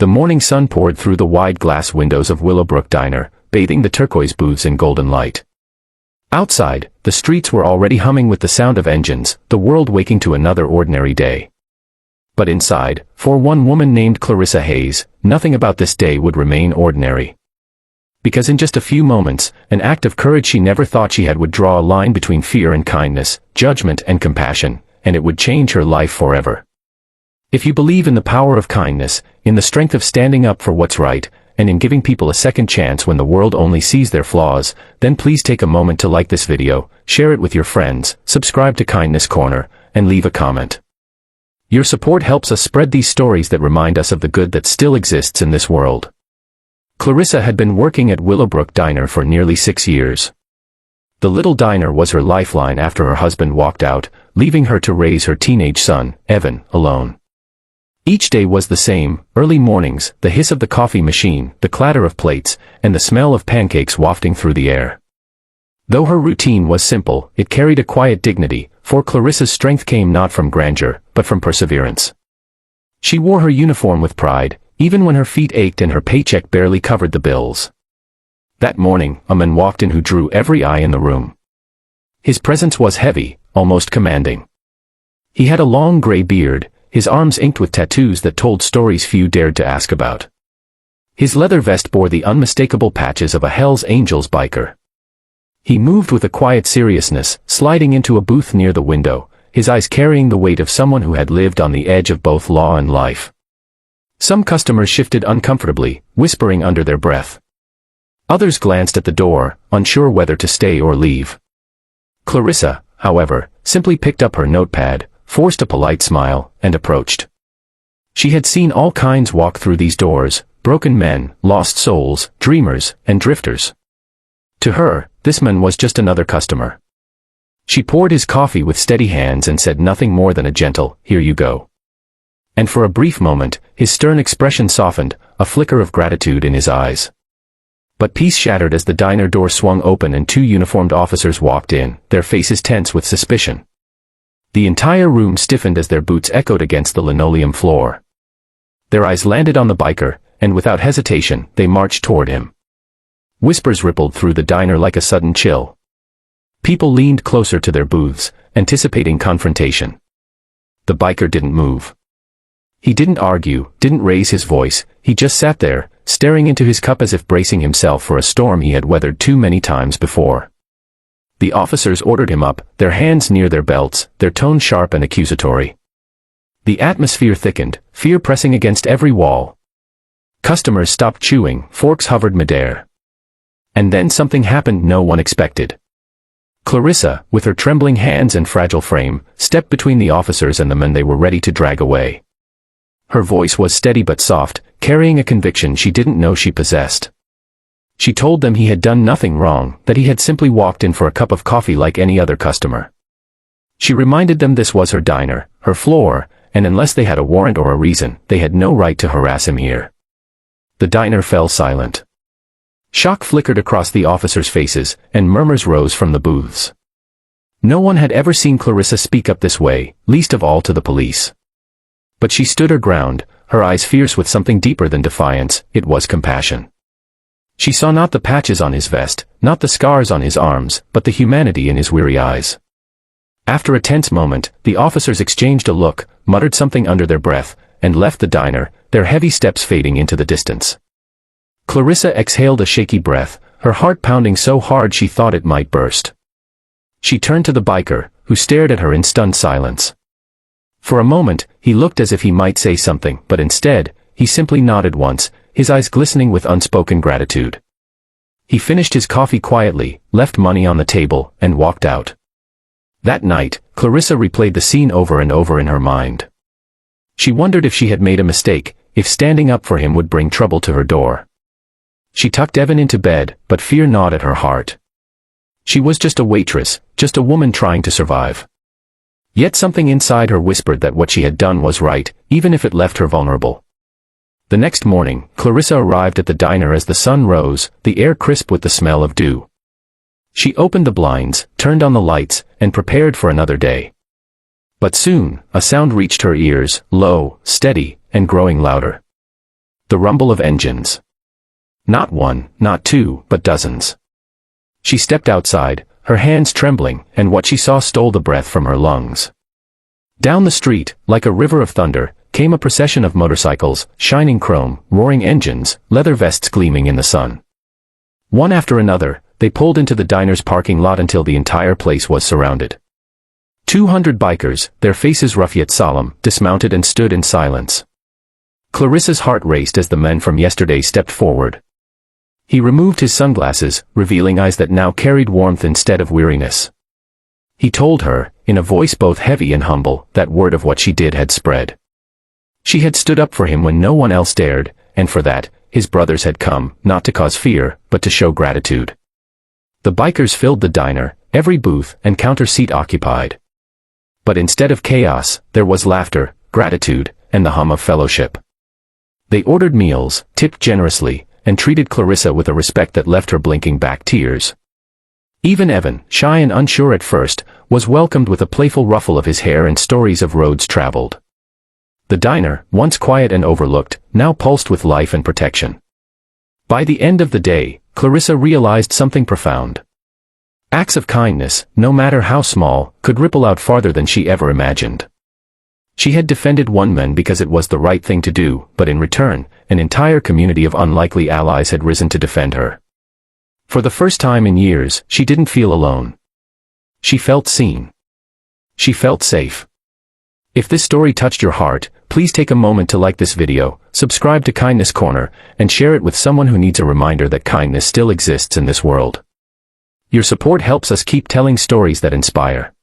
The morning sun poured through the wide glass windows of Willowbrook Diner, bathing the turquoise booths in golden light. Outside, the streets were already humming with the sound of engines, the world waking to another ordinary day. But inside, for one woman named Clarissa Hayes, nothing about this day would remain ordinary. Because in just a few moments, an act of courage she never thought she had would draw a line between fear and kindness, judgment and compassion, and it would change her life forever. If you believe in the power of kindness, in the strength of standing up for what's right, and in giving people a second chance when the world only sees their flaws, then please take a moment to like this video, share it with your friends, subscribe to Kindness Corner, and leave a comment. Your support helps us spread these stories that remind us of the good that still exists in this world. Clarissa had been working at Willowbrook Diner for nearly 6 years. The little diner was her lifeline after her husband walked out, leaving her to raise her teenage son, Evan, alone. Each day was the same: early mornings, the hiss of the coffee machine, the clatter of plates, and the smell of pancakes wafting through the air. Though her routine was simple, it carried a quiet dignity, for Clarissa's strength came not from grandeur, but from perseverance. She wore her uniform with pride, even when her feet ached and her paycheck barely covered the bills. That morning, a man walked in who drew every eye in the room. His presence was heavy, almost commanding. He had a long gray beard, his arms inked with tattoos that told stories few dared to ask about. His leather vest bore the unmistakable patches of a Hell's Angels biker. He moved with a quiet seriousness, sliding into a booth near the window, his eyes carrying the weight of someone who had lived on the edge of both law and life. Some customers shifted uncomfortably, whispering under their breath. Others glanced at the door, unsure whether to stay or leave. Clarissa, however, simply picked up her notepad, forced a polite smile, and approached. She had seen all kinds walk through these doors: broken men, lost souls, dreamers, and drifters. To her, this man was just another customer. She poured his coffee with steady hands and said nothing more than a gentle, "Here you go." And for a brief moment, his stern expression softened, a flicker of gratitude in his eyes. But peace shattered as the diner door swung open and 2 uniformed officers walked in, their faces tense with suspicion. The entire room stiffened as their boots echoed against the linoleum floor. Their eyes landed on the biker, and without hesitation, they marched toward him. Whispers rippled through the diner like a sudden chill. People leaned closer to their booths, anticipating confrontation. The biker didn't move. He didn't argue, didn't raise his voice, he just sat there, staring into his cup as if bracing himself for a storm he had weathered too many times before. The officers ordered him up, their hands near their belts, their tone sharp and accusatory. The atmosphere thickened, fear pressing against every wall. Customers stopped chewing, forks hovered midair. And then something happened no one expected. Clarissa, with her trembling hands and fragile frame, stepped between the officers and the men they were ready to drag away. Her voice was steady but soft, carrying a conviction she didn't know she possessed. She told them he had done nothing wrong, that he had simply walked in for a cup of coffee like any other customer. She reminded them this was her diner, her floor, and unless they had a warrant or a reason, they had no right to harass him here. The diner fell silent. Shock flickered across the officers' faces, and murmurs rose from the booths. No one had ever seen Clarissa speak up this way, least of all to the police. But she stood her ground, her eyes fierce with something deeper than defiance. It was compassion. She saw not the patches on his vest, not the scars on his arms, but the humanity in his weary eyes. After a tense moment, the officers exchanged a look, muttered something under their breath, and left the diner, their heavy steps fading into the distance. Clarissa exhaled a shaky breath, her heart pounding so hard she thought it might burst. She turned to the biker, who stared at her in stunned silence. For a moment, he looked as if he might say something, but instead, he simply nodded once, his eyes glistening with unspoken gratitude. He finished his coffee quietly, left money on the table, and walked out. That night, Clarissa replayed the scene over and over in her mind. She wondered if she had made a mistake, if standing up for him would bring trouble to her door. She tucked Evan into bed, but fear gnawed at her heart. She was just a waitress, just a woman trying to survive. Yet something inside her whispered that what she had done was right, even if it left her vulnerable. The next morning, Clarissa arrived at the diner as the sun rose, the air crisp with the smell of dew. She opened the blinds, turned on the lights, and prepared for another day. But soon, a sound reached her ears, low, steady, and growing louder. The rumble of engines. Not one, not two, but dozens. She stepped outside, her hands trembling, and what she saw stole the breath from her lungs. Down the street, like a river of thunder, came a procession of motorcycles, shining chrome, roaring engines, leather vests gleaming in the sun. One after another, they pulled into the diner's parking lot until the entire place was surrounded. 200 bikers, their faces rough yet solemn, dismounted and stood in silence. Clarissa's heart raced as the men from yesterday stepped forward. He removed his sunglasses, revealing eyes that now carried warmth instead of weariness. He told her, in a voice both heavy and humble, that word of what she did had spread. She had stood up for him when no one else dared, and for that, his brothers had come, not to cause fear, but to show gratitude. The bikers filled the diner, every booth and counter seat occupied. But instead of chaos, there was laughter, gratitude, and the hum of fellowship. They ordered meals, tipped generously, and treated Clarissa with a respect that left her blinking back tears. Even Evan, shy and unsure at first, was welcomed with a playful ruffle of his hair and stories of roads traveled. The diner, once quiet and overlooked, now pulsed with life and protection. By the end of the day, Clarissa realized something profound. Acts of kindness, no matter how small, could ripple out farther than she ever imagined. She had defended one man because it was the right thing to do, but in return, an entire community of unlikely allies had risen to defend her. For the first time in years, she didn't feel alone. She felt seen. She felt safe. If this story touched your heart, please take a moment to like this video, subscribe to Kindness Corner, and share it with someone who needs a reminder that kindness still exists in this world. Your support helps us keep telling stories that inspire.